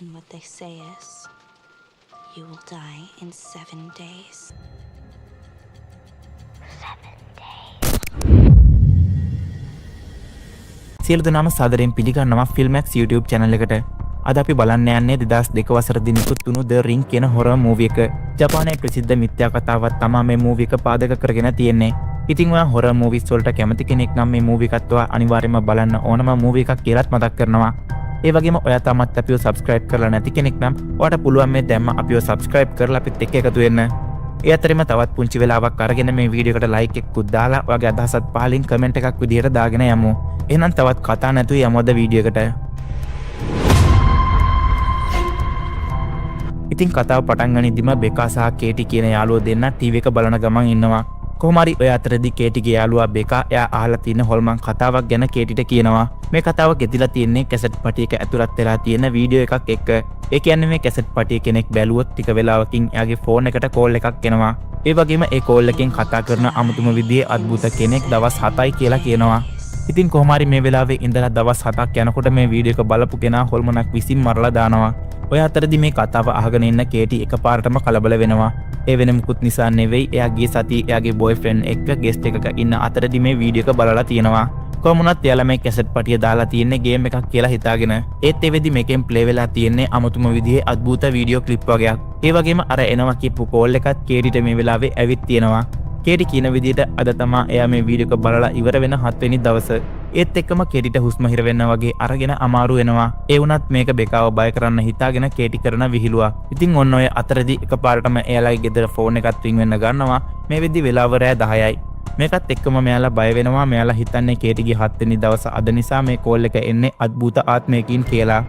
And what they say is, you will die in 7 days. 7 days. සියලු දෙනාම සාදරයෙන් පිළිගන්නවා ෆිල්මැක්ස් YouTube channel එකට. අද අපි බලන්න යන්නේ 2002 වසරේදී නිකුත් වුණු The Ring කියන horror movie එක. ජපානයේ ප්‍රසිද්ධ මිත්‍යා කතාවක් තමයි මේ movie එක පාදක කරගෙන තියෙන්නේ. ඉතින් ඔයා horror movies වලට කැමති කෙනෙක් නම් මේ movie එකත් ඔයා අනිවාර්යයෙන්ම බලන්න ඕනම movie එකක් කියලාත් මතක් කරනවා. ඒ වගේම ඔයා තාමත් අපිව subscribe කරලා නැති කෙනෙක් නම් ඔයාට පුළුවන් මේ දැම්ම අපිව subscribe කරලා අපිත් එක්ක එකතු වෙන්න. ඒ අතරින්ම තවත් පුංචි වෙලාවක් අරගෙන මේ වීඩියෝ එකට like එකකුත් දාලා ඔයාගේ අදහසත් පහලින් comment එකක් විදියට දාගෙන යමු. එහෙනම් තවත් කතා නැතුව යමු අද වීඩියෝ එකට. ඉතින් කතාව පටන් ගනිද්දිම බෙකා සහ කේටි කියන යාළුවෝ දෙන්න ටීවී එක බලන ගමන් ඉන්නවා. කොහොම හරි ඔය අතරදී කේටිගේ යාළුවා බෙකා එයා අහලා තියෙන හොල්මන් කතාවක් ගැන කේටිට කියනවා. මේ කතාව ගෙතිලා තියෙන්නේ කැසට් පටියක ඇතුළත් වෙලා තියෙන වීඩියෝ එකක් එක්ක. ඒ කියන්නේ මේ කැසට් පටිය කෙනෙක් බැලුවොත් ටික වෙලාවකින් එයාගේ ෆෝන් එකට කෝල් එකක් එනවා. ඒ වගේම ඒ කෝල් එකෙන් කතා කරන අමුතුම විදිහේ අద్భుත කෙනෙක් දවස් 7යි කියලා කියනවා. ඉතින් කොහොම හරි මේ වෙලාවේ ඉඳලා දවස් 7ක් යනකොට මේ වීඩියෝ එක බලපු කෙනා හොල්මනක් විසින් මරලා දානවා. ඔය අතරදී මේ කතාව අහගෙන ඉන්න කේටි එකපාරටම කලබල වෙනවා. ඒ වෙන මුකුත් නිසා නෙවෙයි එයාගේ සතිය එයාගේ බොයිෆ්‍රෙන්ඩ් එක්ක ගෙස්ට් එකක ඉන්න අතරදී මේ වීඩියෝ එක බලලා තියෙනවා. කොහොමුණත් එයාලා මේ කැසට් පටිය දාලා තියෙන්නේ ගේම් එකක් කියලා හිතාගෙන. ඒත් ඒ වෙද්දි මේකෙන් ප්ලේ වෙලා තියෙන්නේ අමුතුම විදිහේ අద్భుත වීඩියෝ ක්ලිප් වගේක්. ඒ වගේම අර එනවා කියපු කෝල් එකත් කේටිට මේ වෙලාවේ ඇවිත් තියෙනවා. කේටි කියන විදිහට අද තමා එයා මේ වීඩියෝ එක බලලා ඉවර වෙන 7 වෙනි දවස. ඒත් එක්කම කේටිට හුස්ම හිර වෙන්න වගේ අරගෙන අමාරු වෙනවා. ඒ වුණත් මේක බෙකාව බය කරන්න හිතාගෙන කේටි කරන විහිළුවක්. ඉතින් ඔන්න ඔය අතරදී එකපාරටම එයාලගේ ගෙදර ෆෝන් එකත් රින් වෙන්න ගන්නවා. මේ වෙද්දි වෙලාව රෑ 10යි. මේකත් එක්කම මෙයාලා බය වෙනවා. මෙයාලා හිතන්නේ කේටිගේ 7 වෙනි දවස අද නිසා මේ කෝල් එක එන්නේ අద్భుත ආත්මයකින් කියලා.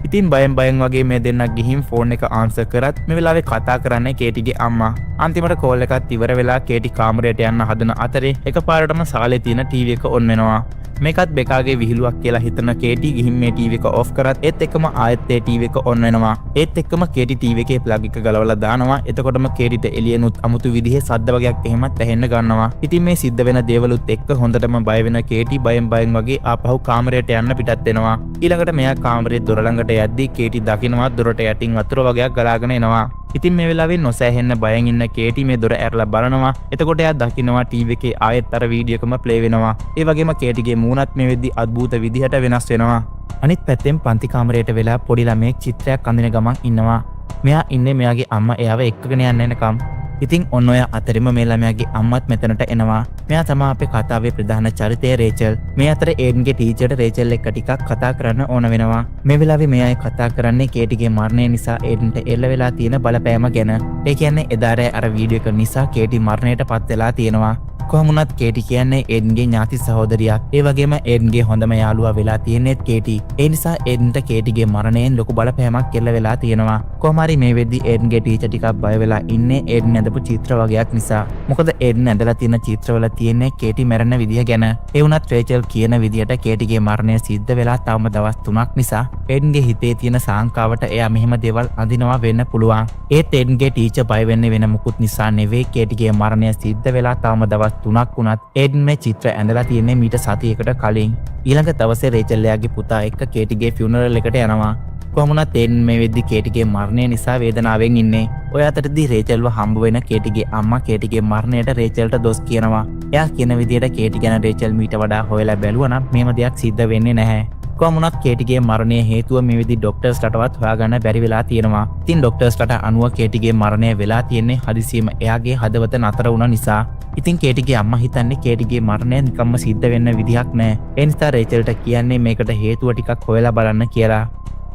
ඉතින් බයෙන් වගේ මේ දෙන්නක් ගිහින් ෆෝන් එක ආන්සර් කරත් මේ වෙලාවේ කතා කරන්නේ කේටිගේ අම්මා. අන්තිමට කෝල් එකත් ඉවර වෙලා කේටි කාමරයට යන්න හදන අතරේ එකපාරටම සාලේ තියෙන ටීවී එක ඔන් වෙනවා. මේකත් බෙකාගේ විහිළුවක් කියලා හිතන කේටි ගිහින් මේ ටීවී එක ඔෆ් කරත් ඒත් එක්කම ආයෙත් ඒ ටීවී එක ඔන් වෙනවා. ඒත් එක්කම කේටි ටීවී එකේ ප්ලග් එක ගලවලා දානවා. එතකොටම කේටිට එළියෙනුත් අමුතු විදිහේ සද්ද වගේක් එහෙමත් ඇහෙන්න ගන්නවා. ඉතින් මේ සිද්ධ වෙන දේවලුත් එක්ක හොඳටම බය වෙන කේටි බයෙන් වගේ ආපහු කාමරයට යන්න පිටත් වෙනවා. ඊළඟට මෙයා කාමරේ දොර ළඟට යද්දී කේටි දකිනවා දොරට යටින් වතුර වගේක් ගලාගෙන එනවා. ඉතින් මේ වෙලාවේ නොසෑහෙන්න බයෙන් ඉන්න කේටි මේ දොර ඇරලා බලනවා. එතකොට එයා දකිනවා ටීවී එකේ ආයෙත් අර වීඩියෝ එකම ප්ලේ වෙනවා. ඒ වගේම කේටිගේ මූණත් මේ වෙද්දි අద్భుත විදිහට වෙනස් වෙනවා. අනිත් පැත්තෙන් පන්ති කාමරයට වෙලා පොඩි ළමයෙක් චිත්‍රයක් අඳින ගමන් ඉන්නවා. මෙයා ඉන්නේ මෙයාගේ අම්මා එයාව එක්කගෙන යන්න එනකම්. ඉතින් ඔන්න ඔය අතරින්ම මේ ළමයාගේ අම්මත් මෙතනට එනවා. මෙයා තමයි අපේ කතාවේ ප්‍රධාන චරිතය රේචල්. මේ අතර ඒඩන්ගේ ටීචර්ට රේචල් එක්ක ටිකක් කතා කරන්න ඕන වෙනවා. මේ වෙලාවේ මෙයා කතා කරන්නේ කේටිගේ මරණය නිසා ඒඩන්ට එල්ල වෙලා තියෙන බලපෑම ගැන. ඒ කියන්නේ එදා රෑ අර වීඩියෝ එක නිසා කේටි මරණයට පත් වෙලා තියෙනවා. කොහොමුණත් කේටි කියන්නේ ඒඩන්ගේ ඥාති සහෝදරියක්. ඒ වගේම ඒඩන්ගේ හොඳම යාළුවා වෙලා තියෙන්නේත් කේටි. ඒ නිසා ඒඩන්ට කේටිගේ මරණයෙන් ලොකු බලපෑමක් කෙල්ල වෙලා තියෙනවා. කොහොම හරි මේ වෙද්දි ඒඩන්ගේ ටීචර් ටිකක් බය වෙලා ඉන්නේ ඒඩන් ඇඳපු චිත්‍ර වගේක් නිසා. මොකද ඒඩන් ඇඳලා තියෙන චිත්‍රවල තියෙන්නේ කේටි මැරෙන විදිය ගැන. ඒ වුණත් රේචල් කියන විදියට කේටිගේ මරණය සිද්ධ වෙලා තවම දවස් 3ක් නිසා ඒඩන්ගේ හිතේ තියෙන සාංකාවට එයා මෙහෙම දේවල් අඳිනවා වෙන්න පුළුවන්. ඒත් ඒඩන්ගේ ටීචර් බය වෙන්නේ වෙන මුකුත් නිසා නෙවෙයි කේටිගේ මරණය සිද්ධ වෙලා තවම දවස් 3ක් වුණත් ඒඩන් මේ චිත්‍ර ඇඳලා තියෙන්නේ මීට සතියකට කලින්. ඊළඟ දවසේ රේචල් එයාගේ පුතා එක්ක කේටිගේ ෆියුනරල් එකට යනවා. කොහොමුණත් ඒඩන් මේ වෙද්දි කේටිගේ මරණය නිසා වේදනාවෙන් ඉන්නේ. ඔය අතරදී රේචල්ව හම්බ වෙන කේටිගේ අම්මා කේටිගේ මරණයට රේචල්ට දොස් කියනවා. එයා කියන විදියට කේටි ගැන රේචල් මීට වඩා හොයලා බැලුවා නම් මේම දෙයක් සිද්ධ වෙන්නේ නැහැ. කොහොමුණත් කේටිගේ මරණය හේතුව මේ විදි ડોක්ටර්ස්ලටවත් හොයාගන්න බැරි වෙලා තියෙනවා. ඉතින් ડોක්ටර්ස්ලට අනුව කේටිගේ මරණය වෙලා තියෙන්නේ හදිසියෙම එයාගේ හදවත නතර වුණ නිසා. ඉතින් කේටිගේ අම්මා හිතන්නේ කේටිගේ මරණය නිකම්ම සිද්ධ වෙන්න විදිහක් නැහැ. ඒ නිසා රේචල්ට කියන්නේ මේකට හේතුව ටිකක් හොයලා බලන්න කියලා.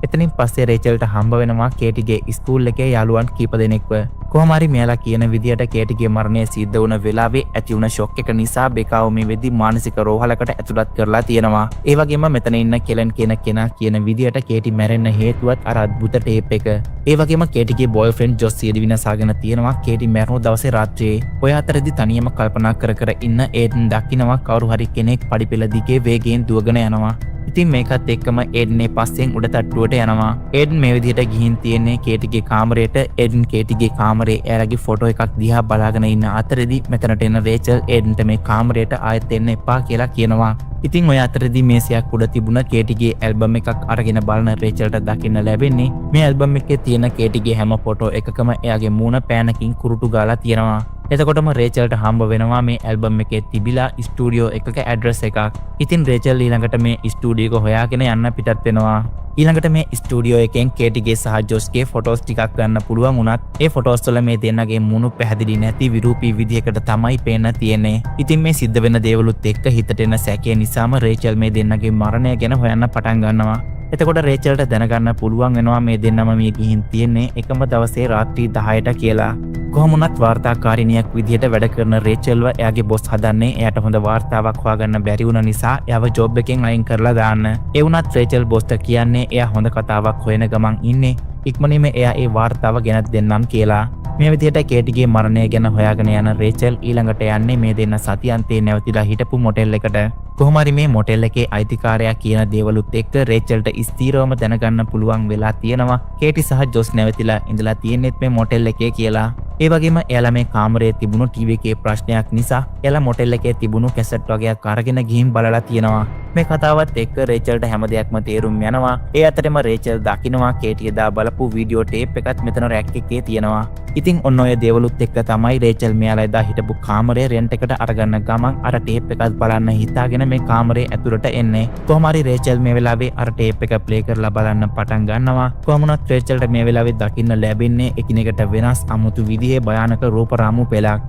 එතනින් පස්සේ රේචල්ට හම්බ වෙනවා කේටිගේ ස්කූල් එකේ යාළුවන් කීප දෙනෙක්ව. කොහොම හරි මෙයාලා කියන විදියට කේටිගේ මරණය සිද්ධ වුණ වෙලාවේ ඇති වුණ ෂොක් එක නිසා බෙකාව මේ වෙද්දි මානසික රෝහලකට ඇතුළත් කරලා තියෙනවා. ඒ වගේම මෙතන ඉන්න කෙලන් කියන කෙනා කියන විදියට කේටි මැරෙන්න හේතුවත් අර අద్భుත ටේප් එක. ඒ වගේම කේටිගේ බොයිෆ්‍රෙන්ඩ් ජොස් සියදි විනාසාගෙන තියෙනවා කේටි මැරුණු දවසේ රාත්‍රියේ. ඔය අතරදී තනියම කල්පනා කර ඉන්න ඒඩන් දකින්නවා කවුරු හරි කෙනෙක් පඩිපෙළ දිගේ වේගයෙන් දුවගෙන යනවා. ඉතින් මේකත් එක්කම ඒඩ්නේ පස්සෙන් උඩ තට්ටුවට එයාලුවට යනවා. එඩන් මේ විදිහට ගිහින් තියෙන්නේ කේටිගේ කාමරයට. එඩන් කේටිගේ කාමරේ එයාලගේ ෆොටෝ එකක් දිහා බලාගෙන ඉන්න අතරෙදි මෙතනට එන රේචල් එඩන්ට මේ කාමරයට ආයෙත් එන්න එපා කියලා කියනවා. ඉතින් ඔය අතරෙදි මේසයක් උඩ තිබුණ කේටිගේ ඇල්බම් එකක් අරගෙන බලන රේචල්ට දකින්න ලැබෙන්නේ මේ ඇල්බම් එකේ තියෙන කේටිගේ හැම ෆොටෝ එකකම එයාගේ මූණ පෑනකින් කුරුටු ගාලා තියෙනවා. එතකොටම රේචල්ට හම්බ වෙනවා මේ ඇල්බම් එකේ තිබිලා ස්ටුඩියෝ එකක ඇඩ්‍රස් එකක්. ඉතින් රේචල් ඊළඟට මේ ස්ටුඩියෝ එක හොයාගෙන යන්න පිටත් වෙනවා. ඊළඟට මේ ස්ටුඩියෝ එකෙන් කේටිගේ සහ ජොස්ගේ ෆොටෝස් ටිකක් ගන්න පුළුවන් වුණත් ඒ ෆොටෝස් වල මේ දෙන්නගේ මූණු පැහැදිලි නැති විරූපී විදිහකට තමයි පේන්න තියෙන්නේ. ඉතින් මේ සිද්ධ වෙන දේවලුත් එක්ක හිතට එන සැකේ නිසාම රේචල් මේ දෙන්නගේ මරණය ගැන හොයන්න පටන් ගන්නවා. එතකොට රේචල්ට දැනගන්න පුළුවන් වෙනවා මේ දෙන්නම මේ ගිහින් තියෙන්නේ එකම දවසේ රාත්‍රී 10ට කියලා. කොහොමුණත් වාර්තාකාරිනියක් විදිහට වැඩ කරන රේචල්ව එයාගේ බොස් හදන්නේ එයාට හොඳ වාර්තාවක් හොයාගන්න බැරි වුණ නිසා එයාව ජොබ් එකෙන් අයින් කරලා දාන්න. ඒ වුණත් රේචල් බොස්ට කියන්නේ එයා හොඳ කතාවක් හොයන ගමන් ඉන්නේ. ඉක්මනින්ම එයා ඒ වාර්තාව ගෙනත් දෙන්නම් කියලා. මේ විදිහට කේටිගේ මරණය ගැන හොයාගෙන යන රේචල් ඊළඟට යන්නේ මේ දෙන්න සතියන්තේ නැවතිලා හිටපු මොටෙල් එකට. කොහොම හරි මේ මොටෙල් එකේ අයිතිකාරයා කියන දේවලුත් එක්ක රේචල්ට ස්ථීරවම දැනගන්න පුළුවන් වෙලා තියෙනවා කේටි සහ ජොස් නැවතිලා ඉඳලා තියෙන්නෙත් මේ මොටෙල් එකේ කියලා. ඒ වගේම එයාලා මේ කාමරයේ තිබුණු ටීවී එකේ ප්‍රශ්නයක් නිසා එයාලා මොටෙල් එකේ තිබුණු කැසට් වගේක් අරගෙන ගිහින් බලලා තියෙනවා. මේ කතාවත් එක්ක රේචල්ට හැම දෙයක්ම තේරුම් යනවා. ඒ අතරෙම රේචල් දකින්නවා කේටි එදා බලපු වීඩියෝ ටේප් එකත් මෙතන රැක් එකේ තියෙනවා. ඉතින් ඔන්න ඔය දේවලුත් එක්ක තමයි රේචල් මෙයාලා එදා හිටපු කාමරේ රෙන්ට් එකට අරගන්න ගමන් අර ටේප් එකත් බලන්න හිතාගෙන මේ කාමරේ ඇතුළට එන්නේ. කොහොම හරි රේචල් මේ වෙලාවේ අර ටේප් එක ප්ලේ කරලා බලන්න පටන් ගන්නවා. කොහොමුණත් රේචල්ට මේ වෙලාවේ දකින්න ලැබෙන්නේ එකිනෙකට වෙනස් අමුතු විදිහේ භයානක රූපරාමු පෙළක්.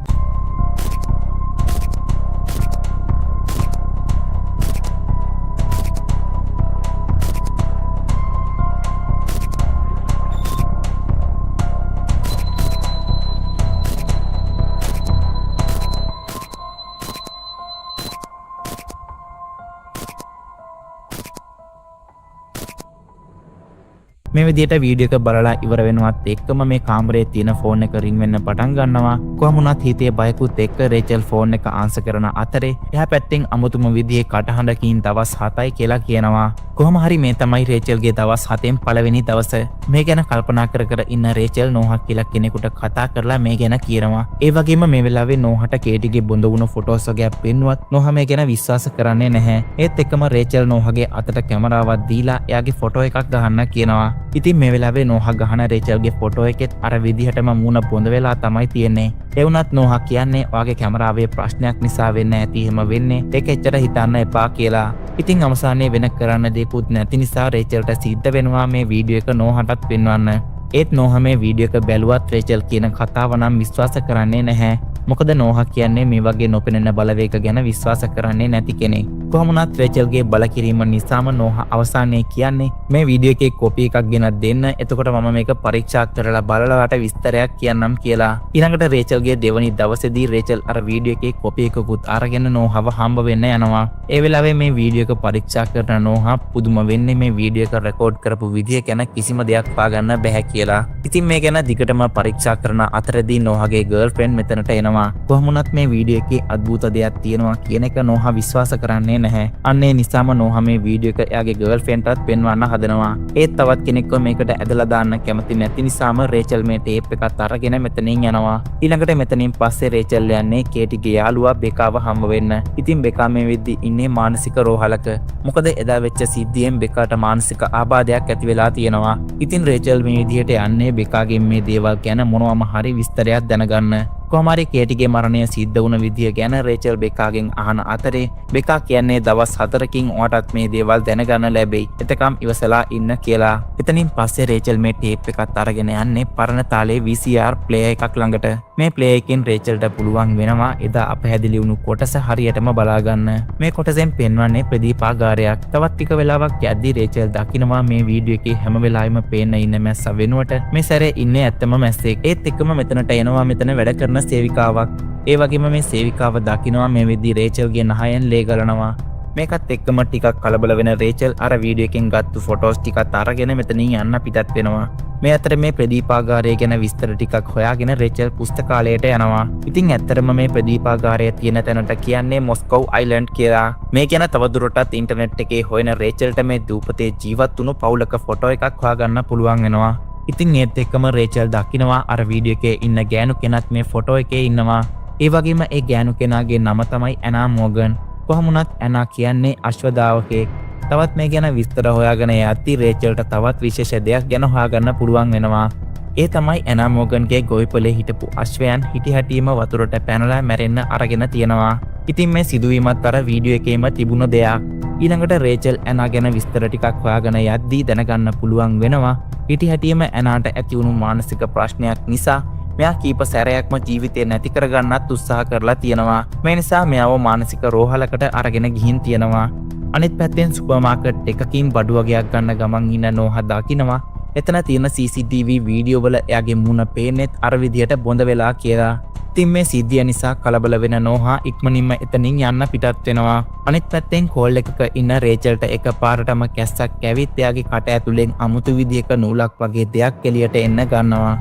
මේ විදිහට වීඩියෝ එක බලලා ඉවර වෙනවත් එක්කම මේ කාමරේ තියෙන ෆෝන් එක රින් වෙන්න පටන් ගන්නවා. කොහොම වුණත් හිතේ බයකුත් එක්ක රේචල් ෆෝන් එක ආන්සර් කරන අතරේ එහා පැත්තෙන් අමුතුම විදිහේ කටහඬකින් දවස් 7යි කියලා කියනවා. කොහොම හරි මේ තමයි රේචල්ගේ දවස් 7න් පළවෙනි දවස. මේ ගැන කල්පනා කර කර ඉන්න රේචල් නෝහා කියලා කෙනෙකුට කතා කරලා මේ ගැන කියනවා. ඒ වගේම මේ වෙලාවේ නෝහට කේටිගේ බොඳ වුණු ෆොටෝස් වගේක් පෙන්නුවත් නෝහා මේ ගැන විශ්වාස කරන්නේ නැහැ. ඒත් එක්කම රේචල් නෝහාගේ අතට කැමරාවක් දීලා එයාගේ ෆොටෝ එකක් ගහන්න කියනවා. ඉතින් මේ වෙලාවේ නෝහා ගහන රේචල්ගේ ෆොටෝ එකෙත් අර විදිහටම මූණ බොඳ වෙලා තමයි තියෙන්නේ. ඒ වුණත් නෝහා කියන්නේ ඔයාගේ කැමරාවේ ප්‍රශ්නයක් නිසා වෙන්න ඇති එහෙම වෙන්නේ. ඒක එච්චර හිතන්න එපා කියලා. ඉතින් අවසානයේ වෙන කරන්න දෙයක්වත් නැති නිසා රේචල්ට සිද්ධ වෙනවා මේ වීඩියෝ එක නෝහාටත් පෙන්වන්න. ඒත් නෝහා මේ වීඩියෝ එක බැලුවත් රේචල් කියන කතාව නම් විශ්වාස කරන්නේ නැහැ. මොකද නෝහා කියන්නේ මේ වගේ නොපෙනෙන බලවේග ගැන විශ්වාස කරන්නේ නැති කෙනෙක්. කොහොම වුණත් රේචල්ගේ බලකිරීම නිසාම නෝහා අවසානයේ කියන්නේ මේ වීඩියෝ එකේ කොපි එකක් ගෙනත් දෙන්න. එතකොට මම මේක පරීක්ෂා කරලා බලලාට විස්තරයක් කියන්නම් කියලා. ඊළඟට රේචල්ගේ දෙවනි දවසේදී රේචල් අර වීඩියෝ එකේ කොපි එකකුත් අරගෙන නෝහාව හම්බ වෙන්න යනවා. ඒ වෙලාවේ මේ වීඩියෝ එක පරීක්ෂා කරන නෝහා පුදුම වෙන්නේ මේ වීඩියෝ එක රෙකෝඩ් කරපු විදිය ගැන කිසිම දෙයක් හොයාගන්න බැහැ කියලා. ඉතින් මේ ගැන දිගටම පරීක්ෂා කරන අතරදී නෝහාගේ ගර්ල්ෆ්‍රෙන්ඩ් මෙතනට එනවා. කොහොම වුණත් මේ වීඩියෝ එකේ අద్భుත දෙයක් තියෙනවා කියන එක නෝහා විශ්වාස කරන්නේ නැහැ. අන්නේ නිසාම නෝහා මේ වීඩියෝ එක එයාගේ ගර්ල්ෆ්‍රෙන්ඩ්ටත් පෙන්වන්න හදනවා. ඒත් තවත් කෙනෙක්ව මේකට ඇදලා දාන්න කැමති නැති නිසාම රේචල් මේ ටේප් එකත් අරගෙන මෙතනින් යනවා. ඊළඟට මෙතනින් පස්සේ රේචල් යන්නේ කේටිගේ යාළුවා බෙකාව හම්බ වෙන්න. ඉතින් බෙකා මේ වෙද්දි ඉන්නේ මානසික රෝහලක. මොකද එදා වෙච්ච සිද්ධියෙන් බෙකාට මානසික ආබාධයක් ඇති වෙලා තියෙනවා. ඉතින් රේචල් මේ විදිහට යන්නේ බෙකාගෙන් මේ දේවල් ගැන මොනවම හරි විස්තරයක් දැනගන්න. කොහොම හරි කේටිගේ මරණය සිද්ධ වුණ විදිය ගැන රේචල් බෙකාගෙන් අහන අතරේ බෙකා කියන්නේ දවස් 4කින් ඔයාටත් මේ දේවල් දැනගන්න ලැබෙයි. එතකම් ඉවසලා ඉන්න කියලා. එතනින් පස්සේ රේචල් මේ ටේප් එකත් අරගෙන යන්නේ පරණ තාලේ VCR ප්ලේයර් එකක් ළඟට. මේ ප්ලේයර් එකෙන් රේචල්ට පුළුවන් වෙනවා එදා අපහැදිලි වුණු කොටස හරියටම බලා ගන්න. මේ කොටසෙන් පෙන්වන්නේ ප්‍රදීපාගාරයක්. තවත් ටික වෙලාවක් යද්දී රේචල් දකින්නවා මේ වීඩියෝ එකේ හැම වෙලාවෙම පේන්න ඉන්න මැස්ස වෙනුවට මේ සැරේ ඉන්නේ ඇත්තම මැස්සෙක්. ඒත් එක්කම මෙතනට එනවා මෙතන වැඩ කරන සේවිකාවක්. ඒ වගේම මේ සේවිකාව දකින්නවා මේ වෙද්දී රේචල්ගේ නහයෙන් ලේ ගලනවා. මේකත් එක්කම ටිකක් කලබල වෙන රේචල් අර වීඩියෝ එකෙන් ගත්තු ෆොටෝස් ටිකත් අරගෙන මෙතනින් යන්න පිටත් වෙනවා. මේ අතර මේ ප්‍රදීපාගාරය ගැන විස්තර ටිකක් හොයාගෙන රේචල් පුස්තකාලයට යනවා. ඉතින් ඇත්තටම මේ ප්‍රදීපාගාරය තියෙන තැනට කියන්නේ මොස්කෝව් අයිලන්ඩ් කියලා. මේ ගැන තවදුරටත් ඉන්ටර්නෙට් එකේ හොයන රේචල්ට මේ දූපතේ ජීවත් වුණු පවුලක ෆොටෝ එකක් හොයාගන්න පුළුවන් වෙනවා. ඉතින් ඒත් එක්කම රේචල් දකිනවා අර වීඩියෝ එකේ ඉන්න ගෑනු කෙනත් මේ ෆොටෝ එකේ ඉන්නවා. ඒ වගේම ඒ ගෑනු කෙනාගේ නම තමයි ඇනා මෝගන්. කොහොමුණත් ඇනා කියන්නේ අශ්වදාවකෙක්. තවත් මේ ගැන විස්තර හොයාගෙන යද්දී රේචල්ට තවත් විශේෂ දෙයක් ගැන හොයාගන්න පුළුවන් වෙනවා. ඒ තමයි ඇනා මෝගන්ගේ ගොවිපලේ හිටපු අශ්වයන් හිටි හැටිම වතුරට පැනලා මැරෙන්න අරගෙන තියෙනවා. ඉතින් මේ සිදුවීමත් අර වීඩියෝ එකේම තිබුණ දෙයක්. ඊළඟට රේචල් ඇනා ගැන විස්තර ටිකක් හොයාගෙන යද්දී දැනගන්න පුළුවන් වෙනවා හිටි හැටිම ඇනාට ඇති වුණු මානසික ප්‍රශ්නයක් නිසා මෙයා කීප සැරයක්ම ජීවිතේ නැති කරගන්නත් උත්සාහ කරලා තියෙනවා. මේ නිසා මෙයාව මානසික රෝහලකට අරගෙන ගිහින් තියෙනවා. අනිත් පැත්තෙන් සුපර් මාකට් එකකින් බඩු වගේක් ගන්න ගමන් ඉන්න නෝහා දකිනවා එතන තියෙන CCTV වීඩියෝ වල එයාගේ මුණ පේන්නෙත් අර විදියට බොඳ වෙලා කියලා. ඉතින් මේ සිද්ධිය නිසා කලබල වෙන නෝහා ඉක්මනින්ම එතනින් යන්න පිටත් වෙනවා. අනිත් පැත්තෙන් කෝල් එකක ඉන්න රේචල්ට එකපාරටම කැස්සක් ඇවිත් එයාගේ කට ඇතුලෙන් අමුතු විදියක නූලක් වගේ දෙයක් එළියට එන්න ගන්නවා.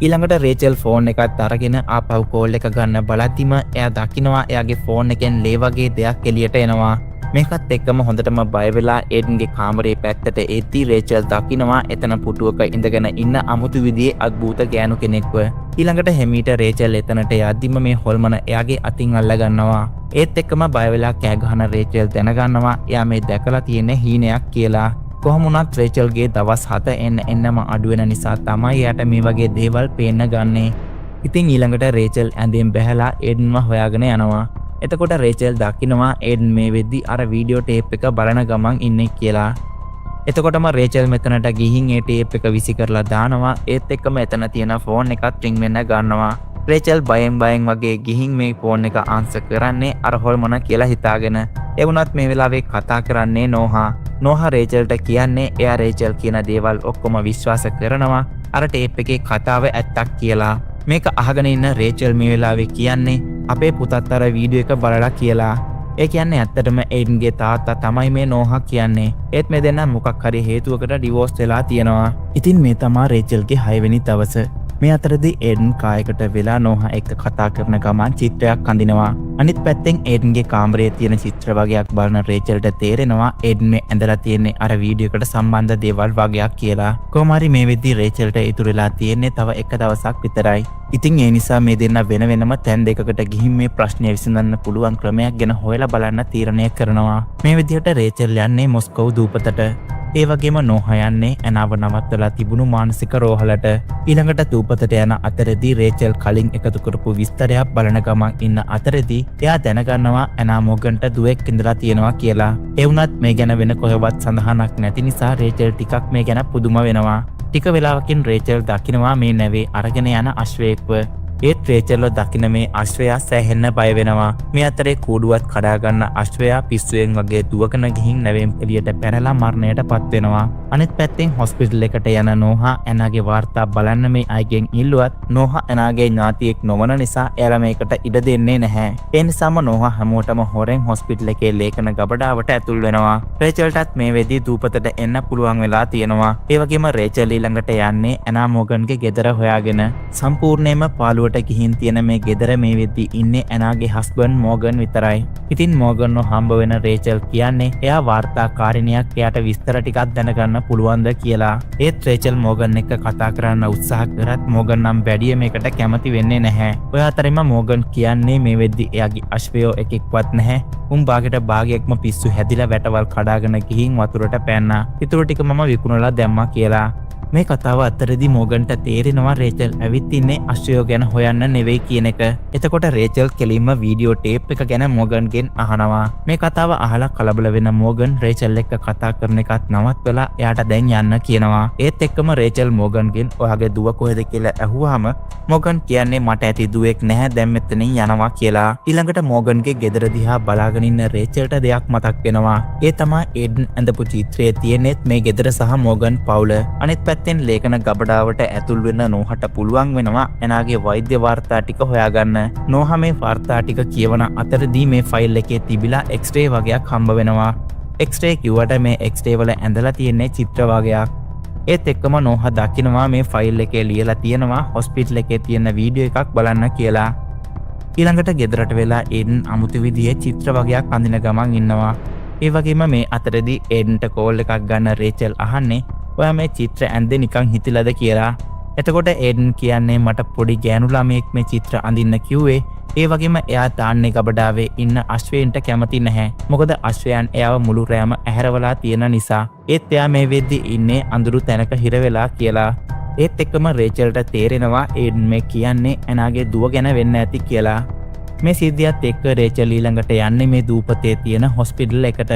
ඊළඟට රේචල් ෆෝන් එකත් අරගෙන ආපහු කෝල් එක ගන්න බලද්දිම එයා දකිනවා එයාගේ ෆෝන් එකෙන් ලේ වගේ දෙයක් එළියට එනවා. මේකත් එක්කම හොඳටම බය වෙලා ඒඩන්ගේ කාමරේ පැත්තට එද්දී රේචල් දකිනවා එතන පුටුවක ඉඳගෙන ඉන්න අමුතු විදිහේ අద్භූත ගෑනු කෙනෙක්ව. ඊළඟට හෙමීට රේචල් එතනට යද්දිම මේ හොල්මන එයාගේ අතින් අල්ල ගන්නවා. ඒත් එක්කම බය වෙලා කෑ ගහන රේචල් දැනගන්නවා එයා මේ දැකලා තියෙන හීනයක් කියලා. කොහොම වුණත් රේචල්ගේ දවස් 7 එන්නම අඩු වෙන නිසා තමයි එයාට මේ වගේ දේවල් පේන්න ගන්නේ. ඉතින් ඊළඟට රේචල් ඇඳෙන් බැහැලා ඒඩන්ව හොයාගෙන යනවා. එතකොට රේචල් දකිනවා ඒඩන් මේ වෙද්දි අර වීඩියෝ ටේප් එක බලන ගමන් ඉන්නේ කියලා. එතකොටම රේචල් මෙතනට ගිහින් ඒ ටේප් එක විසි කරලා දානවා. ඒත් එක්කම එතන තියෙන ෆෝන් එකත් රින් වෙන්න ගන්නවා. රේචල් බයෙන් වගේ ගිහින් මේ ෆෝන් එක ආන්සර් කරන්නේ අර හොල්මන කියලා හිතාගෙන. ඒ වුණත් මේ වෙලාවේ කතා කරන්නේ නෝහා. නෝහා රේචල්ට කියන්නේ එයා රේචල් කියන දේවල් ඔක්කොම විශ්වාස කරනවා අර ටේප් එකේ කතාව ඇත්තක් කියලා. මේක අහගෙන ඉන්න රේචල් මේ වෙලාවේ කියන්නේ අපේ පුතත් අර වීඩියෝ එක බලලා කියලා. ඒ කියන්නේ ඇත්තටම ඒඩන්ගේ තාත්තා තමයි මේ නෝහා කියන්නේ. ඒත් මේ දෙන්නා මොකක් හරි හේතුවකට ඩිවෝස් වෙලා තියෙනවා. ඉතින් මේ තමයි රේචල්ගේ 6 වෙනි දවස. මේ අතරදී ඒඩන් කායකට වෙලා නෝහා එක්ක කතා කරන ගමන් චිත්‍රයක් අඳිනවා. අනිත් පැත්තෙන් ඒඩන්ගේ කාමරයේ තියෙන චිත්‍ර වගේක් බලන රේචල්ට තේරෙනවා ඒඩන් මේ ඇඳලා තියෙන්නේ අර වීඩියෝ එකට සම්බන්ධ දේවල් වගේක් කියලා. කොහොම හරි මේ වෙද්දී රේචල්ට ඉතුරු වෙලා තියෙන්නේ තව එක දවසක් විතරයි. ඉතින් ඒ නිසා මේ දෙන්න වෙන වෙනම තැන් දෙකකට ගිහින් මේ ප්‍රශ්නය විසඳන්න පුළුවන් ක්‍රමයක් ගැන හොයලා බලන්න තීරණය කරනවා. මේ විදිහට රේචල් යන්නේ මොස්කෝව් දූපතට. ඒ වගේම නෝහා යන්නේ ඇනාව නවත්තලා තිබුණු මානසික රෝහලට. ඊළඟට දූපතට යන අතරදී රේචල් කලින් එකතු කරපු විස්තරයක් බලන ගමන් ඉන්න අතරදී එයා දැනගන්නවා ඇනා මෝගන්ට දුවෙක් ඉඳලා තියෙනවා කියලා. ඒ වුණත් මේ ගැන වෙන කොහෙවත් සඳහනක් නැති නිසා රේචල් ටිකක් මේ ගැන පුදුම වෙනවා. ටික වෙලාවකින් රේචල් දකිනවා මේ නැවේ අරගෙන යන අශ්වයෙක්ව. ඒත් රේචල්ව දකින මේ අශ්වයා සෑහෙන්න බය වෙනවා. මේ අතරේ කූඩුවත් කඩා ගන්න අශ්වයා පිස්සුවෙන් වගේ දුවගෙන ගිහින් නැවෙන් එළියට පැනලා මරණයට පත් වෙනවා. අනිත් පැත්තෙන් හොස්පිටල් එකට යන නෝහා ඇනාගේ වාර්තා බලන්න මේ අයගෙන් ඉල්ලුවත් නෝහා ඇනාගේ ඥාතියෙක් නොවන නිසා එයාලා මේකට ඉඩ දෙන්නේ නැහැ. ඒ නිසාම නෝහා හැමෝටම හොරෙන් හොස්පිටල් එකේ ලේඛන ගබඩාවට ඇතුල් වෙනවා. රේචල්ටත් මේ වෙදී දූපතට එන්න පුළුවන් වෙලා තියෙනවා. ඒ වගේම රේචල් ඊළඟට යන්නේ ඇනා මෝගන්ගේ ගෙදර හොයාගෙන. සම්පූර්ණයෙන්ම පාළුව ගිහින් තියෙන මේ ගෙදර මේ වෙද්දී ඉන්නේ ඇනාගේ හස්බන්ඩ් මෝගන් විතරයි. ඉතින් මෝගන්ව හම්බ වෙන රේචල් කියන්නේ එයා වාර්තාකාරිනියක් එයාට විස්තර ටිකක් දැනගන්න පුළුවන්ද කියලා. ඒත් රේචල් මෝගන් එක්ක කතා කරන්න උත්සාහ කරත් මෝගන් නම් වැඩිය මේකට කැමති වෙන්නේ නැහැ. ඔය අතරින්ම මෝගන් කියන්නේ මේ වෙද්දී එයාගේ අශ්වයෝ එකෙක්වත් නැහැ. උන් භාගයට භාගයක්ම පිස්සු හැදිලා වැටවල් කඩාගෙන ගිහින් වතුරට පැන්නා. ඊටු ටික මම විකුණලා දැම්මා කියලා. මේ කතාව අතරදී මෝගන්ට තේරෙනවා රේචල් ඇවිත් ඉන්නේ අශ්වයෝ ගැන හොයන්න නෙවෙයි කියන එක. එතකොට රේචල් කෙලින්ම වීඩියෝ ටේප් එක ගැන මෝගන්ගෙන් අහනවා. මේ කතාව අහලා කලබල වෙන මෝගන් රේචල් එක්ක කතා කරන එකත් නවත්වලා එයාට දැන් යන්න කියනවා. ඒත් එක්කම රේචල් මෝගන්ගෙන් ඔයාගේ දුව කොහෙද කියලා ඇහුවාම මෝගන් කියන්නේ මට ඇති දුවෙක් නැහැ දැන් මෙතනින් යනවා කියලා. ඊළඟට මෝගන්ගේ ගෙදර දිහා බලාගෙන ඉන්න රේචල්ට දෙයක් මතක් වෙනවා. ඒ තමයි ඒඩන් ඇඳපු චිත්‍රයේ තියෙනෙත් මේ ගෙදර සහ මෝගන් පවුල. අනිත් පැත්තෙන් ලේඛන ගබඩාවට ඇතුල් වෙන්න නෝහට පුළුවන් වෙනවා එනාගේ වෛද්‍ය වාර්තා ටික හොයාගන්න. නෝහා මේ වාර්තා ටික කියවන අතරදී මේ ෆයිල් එකේ තිබිලා එක්ස්රේ වගයක් හම්බ වෙනවා. එක්ස්රේ කිව්වට මේ එක්ස්රේ වල ඇඳලා තියෙන්නේ චිත්‍ර වගයක්. ඒත් එක්කම නෝහා දකිනවා මේ ෆයිල් එකේ ලියලා තියෙනවා හොස්පිටල් එකේ තියෙන වීඩියෝ එකක් බලන්න කියලා. ඊළඟට ගෙදරට වෙලා ඒඩන් අමුතු විදිහේ චිත්‍ර වගයක් අඳින ගමන් ඉන්නවා. ඒ වගේම මේ අතරදී ඒඩන්ට කෝල් එකක් ගන්න රේචල් අහන්නේ ඔයා මේ චිත්‍ර ඇඳේ නිකන් හිතිලාද කියලා. එතකොට ඒඩන් කියන්නේ මට පොඩි ගෑනු ළමයෙක් මේ චිත්‍ර අඳින්න කිව්වේ. ඒ වගේම එයා තාන්නේ ගබඩාවේ ඉන්න අශ්වයන්ට කැමති නැහැ. මොකද අශ්වයන් එයාව මුළු රෑම ඇහැරවලා තියෙන නිසා. ඒත් එයා මේ වෙද්දි ඉන්නේ අඳුරු තැනක හිර වෙලා කියලා. ඒත් එක්කම රේචල්ට තේරෙනවා ඒඩන් මේ කියන්නේ එනාගේ දුව ගැන වෙන්න ඇති කියලා. මේ සිද්ධියත් එක්ක රේචල් ඊළඟට යන්නේ මේ දූපතේ තියෙන හොස්පිටල් එකට.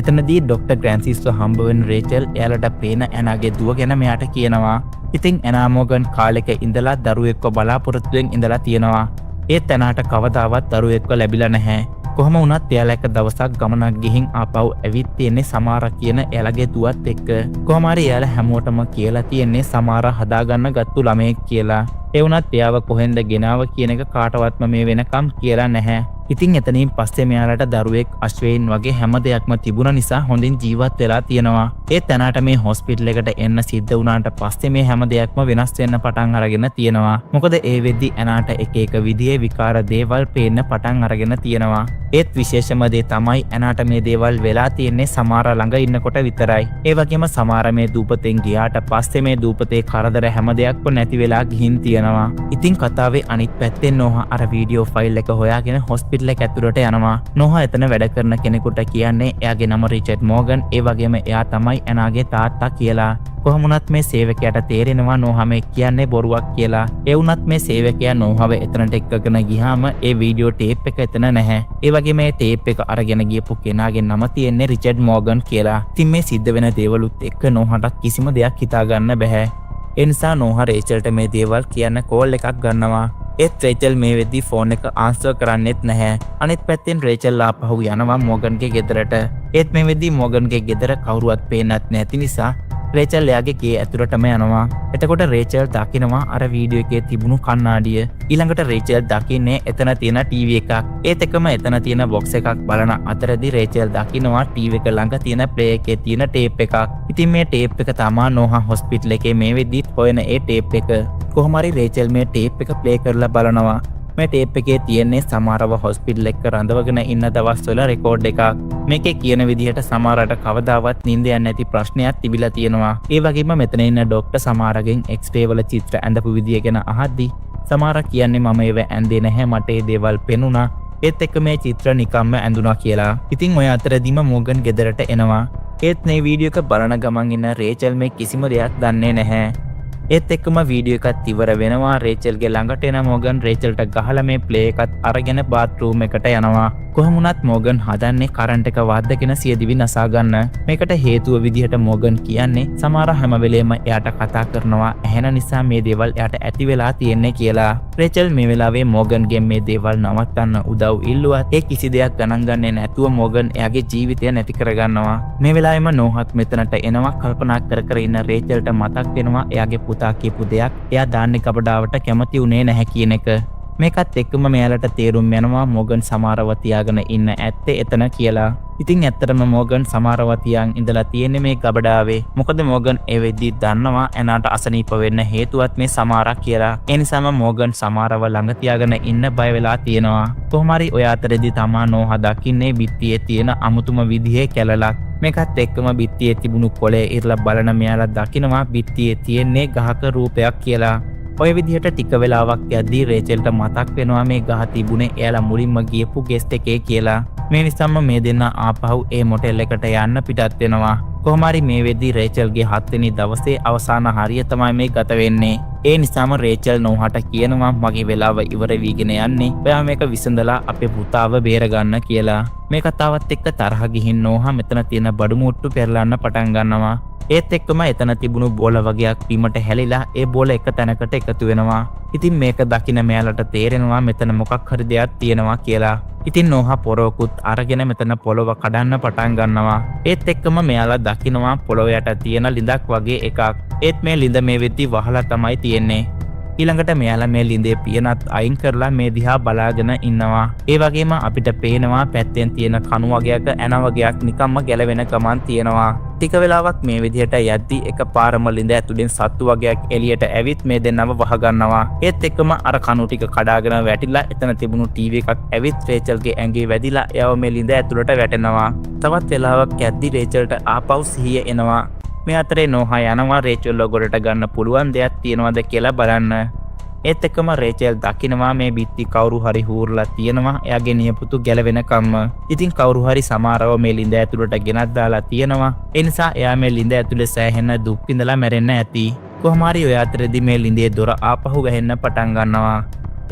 එතනදී ඩොක්ටර් ග්‍රැන්සිස්ව හම්බ වෙන රේචල් එයාලට පේන එනාගේ දුව ගැන මෙයාට කියනවා. ඉතින් එනා මොගන් කාලෙක ඉඳලා දරුවෙක්ව බලාපොරොත්තුවෙන් ඉඳලා තියෙනවා. ඒත් එනාට කවදාවත් දරුවෙක්ව ලැබිලා නැහැ. කොහොම වුණත් එයාලා එක දවසක් ගමනක් ගිහින් ආපහු ඇවිත් තියෙන්නේ සමාරා කියන එයාලගේ දුවත් එක්ක. කොහොම හරි එයාලා හැමෝටම කියලා තියෙන්නේ සමාරා හදාගන්න ගත්තු ළමයෙක් කියලා. ඒ වුණත් එයාව කොහෙන්ද ගෙනාව කියන එක කාටවත්ම මේ වෙනකම් කියලා නැහැ. ඉතින් එතනින් පස්සේ මෙයාලට දරුවෙක් අශ්වයින් වගේ හැම දෙයක්ම තිබුණ නිසා හොඳින් ජීවත් වෙලා තියෙනවා. ඒත් එනාට මේ හොස්පිටල් එකට එන්න සිද්ධ වුණාට පස්සේ මේ හැම දෙයක්ම වෙනස් වෙන්න පටන් අරගෙන තියෙනවා. මොකද ඒ වෙද්දි එනාට එක එක විදිහේ විකාර දේවල් පේන්න පටන් අරගෙන තියෙනවා. ඒත් විශේෂම දේ තමයි එනාට මේ දේවල් වෙලා තියෙන්නේ සමාරා ළඟ ඉන්නකොට විතරයි. ඒ වගේම සමාරා මේ දූපතෙන් ගියාට පස්සේ මේ දූපතේ කරදර හැම දෙයක්ම නැති වෙලා ගිහින් තියෙනවා. ඉතින් කතාවේ අනිත් පැත්තෙන් නෝහා අර වීඩියෝ ෆයිල් එක හොයාගෙන හොස්පිටල් එක ඇතුළට යනවා. නෝහා එතන වැඩ කරන කෙනෙකුට කියන්නේ එයාගේ නම රිචඩ් මෝගන්. ඒ වගේම එයා තමයි එනාගේ තාත්තා කියලා. කොහොම වුණත් මේ සේවකයාට තේරෙනවා නෝහා මේ කියන්නේ බොරුවක් කියලා. ඒ වුණත් මේ සේවකයා නෝහාව එතනට එක්කගෙන ගියාම ඒ වීඩියෝ ටේප් එක එතන නැහැ. ඒ වගේම මේ ටේප් එක අරගෙන ගියපු කෙනාගේ නම තියෙන්නේ රිචඩ් මෝගන් කියලා. ඉතින් මේ සිද්ධ වෙන දේවලුත් එක්ක නෝහාට කිසිම දෙයක් හිතා ගන්න බැහැ. ඒ නිසා නෝහා රේචල්ට මේ දේවල් කියන්න කෝල් එකක් ගන්නවා. ඒත් රේචල් මේ වෙද්දි ෆෝන් එක ආන්සර් කරන්නෙත් නැහැ. අනිත් පැත්තෙන් රේචල් ආපහු යනවා මෝගන්ගේ ගෙදරට. ඒත් මේ වෙද්දි මෝගන්ගේ ගෙදර කවුරුවත් පේන්නත් නැති නිසා රේචල් එයාගේ ගේ ඇතුළටම යනවා. එතකොට රේචල් දකිනවා අර වීඩියෝ එකේ තිබුණු කණ්ණාඩිය. ඊළඟට රේචල් දකින්නේ එතන තියෙන ටීවී එකක්. ඒත් එකම එතන තියෙන බොක්ස් එකක් බලන අතරදී රේචල් දකිනවා ටීවී එක ළඟ තියෙන ප්ලේ එකේ තියෙන ටේප් එකක්. ඉතින් මේ ටේප් එක තමා නෝහා හොස්පිටල් එකේ මේ වෙද්දිත් හොයන ඒ ටේප් එක. කොහොම හරි රේචල් මේ ටේප් එක ප්ලේ කරලා බලනවා. මේ ටේප් එකේ තියෙන්නේ සමාරව හොස්පිටල් එක රඳවගෙන ඉන්න දවස්වල රෙකෝඩ් එකක්. මේකේ කියන විදිහට සමාරට කවදාවත් නිින්ද යන්නේ නැති ප්‍රශ්නයක් තිබිලා තියෙනවා. ඒ වගේම මෙතන ඉන්න ડોක්ටර් සමාරගෙන් එක්ස්රේ වල චිත්‍ර ඇඳපු විදිය ගැන අහද්දි සමාර කියන්නේ මම ඒව ඇඳේ නැහැ මට ඒ දේවල් පෙනුණා. ඒත් එක්ක මේ චිත්‍ර නිකම්ම ඇඳුනා කියලා. ඉතින් ඔය අතරදීම මෝගන් ගෙදරට එනවා. ඒත් මේ වීඩියෝ එක බලන ගමන් ඉන්න රේචල් මේ කිසිම දෙයක් දන්නේ නැහැ. ඒත් එක්කම වීඩියෝ එකත් ඉවර වෙනවා. රේචල්ගේ ළඟට එන මෝගන් රේචල්ට ගහලා මේ ප්ලේ එකත් අරගෙන බාත්රූම් එකට යනවා. කොහොම වුණත් මෝගන් හදන්නේ කරන්ට් එක වද්දගෙන සියදිවි නසා ගන්න. මේකට හේතුව විදිහට මෝගන් කියන්නේ සමහර හැම වෙලේම එයාට කතා කරනවා ඇහෙන නිසා මේ දේවල් එයාට ඇති වෙලා තියෙන්නේ කියලා. රේචල් මේ වෙලාවේ මෝගන්ගෙන් මේ දේවල් නවත්තන්න උදව් ඉල්ලුවත් ඒ කිසි දෙයක් ගණන් ගන්නේ නැතුව මෝගන් එයාගේ ජීවිතය නැති කරගන්නවා. මේ වෙලාවෙම නෝහත් මෙතනට එනවා. කල්පනා කර කර ඉන්න රේචල්ට මතක් වෙනවා එයාගේ පුතා කියපු දෙයක් එයා දාන්නේ කබඩාවට කැමති උනේ නැහැ කියන එක. මේකත් එක්කම මෙයාලට තේරුම් යනවා මෝගන් සමාරව තියාගෙන ඉන්න ඇත්තේ එතන කියලා. ඉතින් ඇත්තටම මෝගන් සමාරව තියන් ඉඳලා තියෙන්නේ මේ ගබඩාවේ. මොකද මෝගන් ඒ වෙද්දි දන්නවා එනාට අසනීප වෙන්න හේතුවත් මේ සමාරා කියලා. ඒ නිසාම මෝගන් සමාරව ළඟ තියාගෙන ඉන්න බය වෙලා තියෙනවා. කොහොම හරි ඔය අතරේදී තමා නෝහා දකින්නේ බිත්තියේ තියෙන අමුතුම විදිහේ කැලලක්. මේකත් එක්කම බිත්තියේ තිබුණු කොලේ ඉරලා බලන මෙයාලා දකිනවා බිත්තියේ තියෙන්නේ ගහක රූපයක් කියලා. ඔය විදිහට ටික වෙලාවක් යද්දී රේචල්ට මතක් වෙනවා මේ ගහ තිබුණේ එයාලා මුලින්ම ගියපු ගෙස්ට් එකේ කියලා. මේ නිසාම මේ දෙන්නා ආපහු ඒ මොටෙල් එකට යන්න පිටත් වෙනවා. කොහොම හරි මේ වෙද්දී රේචල්ගේ 7 වෙනි දවසේ අවසාන හරිය තමයි මේ ගත වෙන්නේ. ඒ නිසාම රේචල් නෝහාට කියනවා මගේ වෙලාව ඉවර වීගෙන යන්නේ. ඔයා මේක විසඳලා අපේ පුතාව බේර ගන්න කියලා. මේ කතාවත් එක්ක තරහ ගිහින් නෝහා මෙතන තියෙන බඩු මුට්ටු පෙරලන්න පටන් ගන්නවා. ඒත් එක්කම එතන තිබුණු බෝල වගේක් බිමට හැලිලා ඒ බෝල එක තැනකට එකතු වෙනවා. ඉතින් මේක දකින මෙයාලට තේරෙනවා මෙතන මොකක් හරි දෙයක් තියෙනවා කියලා. ඉතින් නෝහා පොරොකුත් අරගෙන මෙතන පොළොව කඩන්න පටන් ගන්නවා. ඒත් එක්කම මෙයාලා දකිනවා පොළොව යට තියෙන ලිඳක් වගේ එකක්. ඒත් මේ ලිඳ මේ වෙද්දි වහලා තමයි තියෙන්නේ. ඊළඟට මෙයාලා මේ ලිඳේ පියනත් අයින් කරලා මේ දිහා බලාගෙන ඉන්නවා. ඒ වගේම අපිට පේනවා පැත්තෙන් තියෙන කණු වගේක ඇන වගේක් නිකම්ම ගැලවෙන ගමන් තියෙනවා. ටික වෙලාවක් මේ විදිහට යද්දි එකපාරම ලිඳ ඇතුලෙන් සත්තු වගේක් එළියට ඇවිත් මේ දෙන්නව වහගන්නවා. ඒත් එක්කම අර කණු ටික කඩාගෙන වැටිලා එතන තිබුණු ටීවී එකක් ඇවිත් රේචල්ගේ ඇඟේ වැදිලා එයාව මේ ලිඳ ඇතුලට වැටෙනවා. තවත් වෙලාවක් යද්දි රේචල්ට ආපහු සිහිය එනවා. මේ අතරේ නෝහා යනවා රේචල්ව ගොඩට ගන්න පුළුවන් දෙයක් තියෙනවද කියලා බලන්න. ඒත් එක්කම රේචල් දකිනවා මේ බිත්ති කවුරු හරි හූරලා තියෙනවා එයාගේ නියපොතු ගැලවෙනකම්ම. ඉතින් කවුරු හරි සමහරව මේ ලිඳ ඇතුළට ගෙනත් දාලා තියෙනවා. ඒ නිසා එයා මේ ලිඳ ඇතුලේ සෑහෙන දුක් විඳලා මැරෙන්න ඇති. කොහොම හරි ඔය අතරේදී මේ ලිඳේ දොර ආපහු වැහෙන්න පටන් ගන්නවා.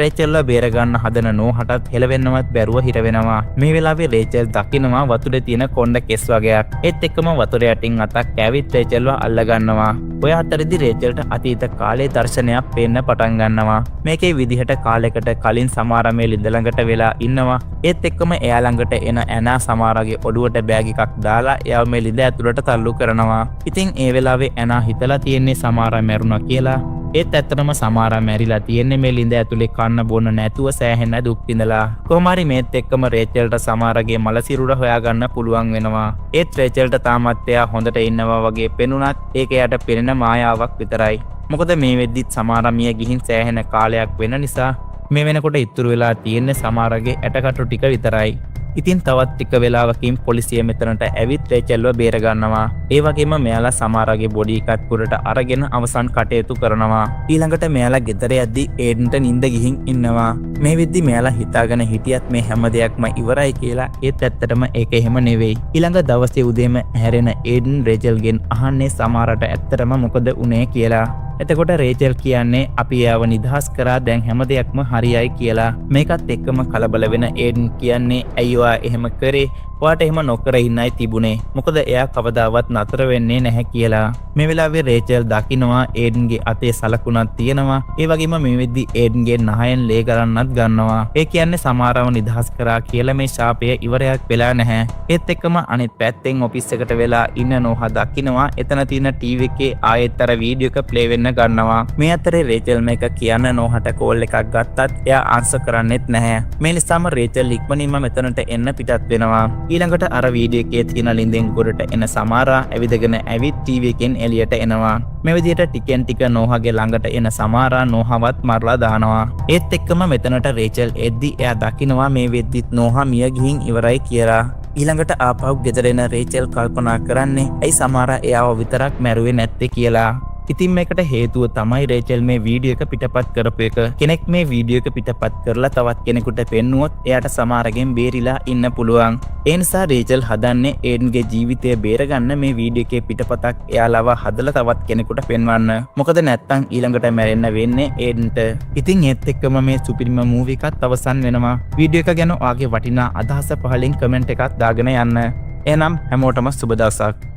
රේචල්ව බේරගන්න හදන නෝහටත් හෙලවෙන්නවත් බැරුව හිර වෙනවා. මේ වෙලාවේ රේචල් දකිනවා වතුරේ තියෙන කොණ්ඩ කෙස් වගේක්. ඒත් එක්කම වතුර යටින් අතක් ඇවිත් රේචල්ව අල්ල ගන්නවා. ඔය අතරේදී රේචල්ට අතීත කාලේ දර්ශනයක් පේන්න පටන් ගන්නවා. මේකේ විදිහට කාලයකට කලින් සමාරා මේ ලිඳ ළඟට වෙලා ඉන්නවා. ඒත් එක්කම එයා ළඟට එන ඇනා සමාරාගේ ඔඩුවට බෑග් එකක් දාලා එයාව මේ ලිඳ ඇතුළට තල්ලු කරනවා. ඉතින් ඒ වෙලාවේ ඇනා හිතලා තියෙන්නේ සමාරා මැරුණා කියලා. ඒත් ඇත්තටම සමාරා මැරිලා තියෙන්නේ මේ ලිඳ ඇතුලේ කන්න බොන්න නැතුව සෑහෙන දුක් විඳලා. කොහොම හරි මේත් එක්කම රේචල්ට සමාරාගේ මල සිරුර හොයාගන්න පුළුවන් වෙනවා. ඒත් රේචල්ට තාමත් එයා හොඳට ඉන්නවා වගේ පෙනුනත් ඒක එයාට පෙනෙන මායාවක් විතරයි. මොකද මේ වෙද්දිත් සමාරා මිය ගිහින් සෑහෙන කාලයක් වෙන නිසා මේ වෙනකොට ඉතුරු වෙලා තියෙන්නේ සමාරාගේ ඇටකටු ටික විතරයි. ඉතින් තවත් ටික වෙලාවකින් පොලිසිය මෙතනට ඇවිත් රේචල්ව බේර ගන්නවා. ඒ වගේම මෙයාලා සමාරාගේ බොඩි එකත් පුරට අරගෙන අවසන් කටයුතු කරනවා. ඊළඟට මෙයාලා ගෙදර යද්දි ඒඩන්ට නිින්ද ගිහින් ඉන්නවා. මේ වෙද්දි මෙයාලා හිතාගෙන හිටියත් මේ හැම දෙයක්ම ඉවරයි කියලා. ඒත් ඇත්තටම ඒක එහෙම නෙවෙයි. ඊළඟ දවසේ උදේම හැරෙන ඒඩන් රේචල්ගෙන් අහන්නේ සමාරාට ඇත්තටම මොකද උනේ කියලා. එතකොට රේචල් කියන්නේ අපි එයාව නිදහස් කරා දැන් හැම දෙයක්ම හරියයි කියලා. මේකත් එක්කම කලබල වෙන ඒඩන් කියන්නේ ඇයි ඔයා එහෙම කරේ? ඔයාට එහෙම නොකර ඉන්නයි තිබුණේ. මොකද එයා කවදාවත් නතර වෙන්නේ නැහැ කියලා. මේ වෙලාවේ රේචල් දකිනවා ඒඩන්ගේ අතේ සලකුණක් තියෙනවා. ඒ වගේම මේ වෙද්දි ඒඩන්ගේ නහයෙන් ලේ ගලන්නත් ගන්නවා. ඒ කියන්නේ සමාරාව නිදහස් කරා කියලා මේ ශාපය ඉවරයක් වෙලා නැහැ. ඒත් එක්කම අනිත් පැත්තෙන් ඔෆිස් එකට වෙලා ඉන්න නෝහා දකිනවා එතන තියෙන ටීවී එකේ ආයෙත් අර වීඩියෝ එක ප්ලේ වෙන්න ගන්නවා. මේ අතරේ රේචල් මේක කියන්න නෝහට කෝල් එකක් ගත්තත් එයා ආන්සර් කරන්නෙත් නැහැ. මේ නිසාම රේචල් ඉක්මනින්ම මෙතනට එන්න පිටත් වෙනවා. ඊළඟට අර වීඩියෝ එකේ තියෙන ලින්දෙන් ගොඩට එන සමාරා ඇවිදගෙන ඇවිත් ටීවී එකෙන් එළියට එනවා. මේ විදිහට ටිකෙන් ටික නෝහාගේ ළඟට එන සමාරා නෝහාවත් මරලා දානවා. ඒත් එක්කම මෙතනට රේචල් එද්දි එයා දකිනවා මේ වෙද්දිත් නෝහා මිය ගිහින් ඉවරයි කියලා. ඊළඟට ආපහු ගෙදර එන රේචල් කල්පනා කරන්නේ ඇයි සමාරා එයාව විතරක් මැරුවේ නැත්තේ කියලා. ඉතින් මේකට හේතුව තමයි රේචල් මේ වීඩියෝ එක පිටපත් කරපු එක. කෙනෙක් මේ වීඩියෝ එක පිටපත් කරලා තවත් කෙනෙකුට පෙන්නුවොත් එයාට සමාරගෙන් බේරිලා ඉන්න පුළුවන්. ඒ නිසා රේචල් හදන්නේ ඒඩන්ගේ ජීවිතය බේරගන්න මේ වීඩියෝ එකේ පිටපතක් එයාලව හදලා තවත් කෙනෙකුට පෙන්වන්න. මොකද නැත්තම් ඊළඟට මැරෙන්න වෙන්නේ ඒඩන්ට. ඉතින් ඒත් එක්කම මේ සුපිරිම මූවි එකත් අවසන් වෙනවා. වීඩියෝ එක ගැන ඔයාගේ වටිනා අදහස පහලින් කමෙන්ට් එකක් දාගෙන යන්න. එහෙනම් හැමෝටම සුබ දවසක්.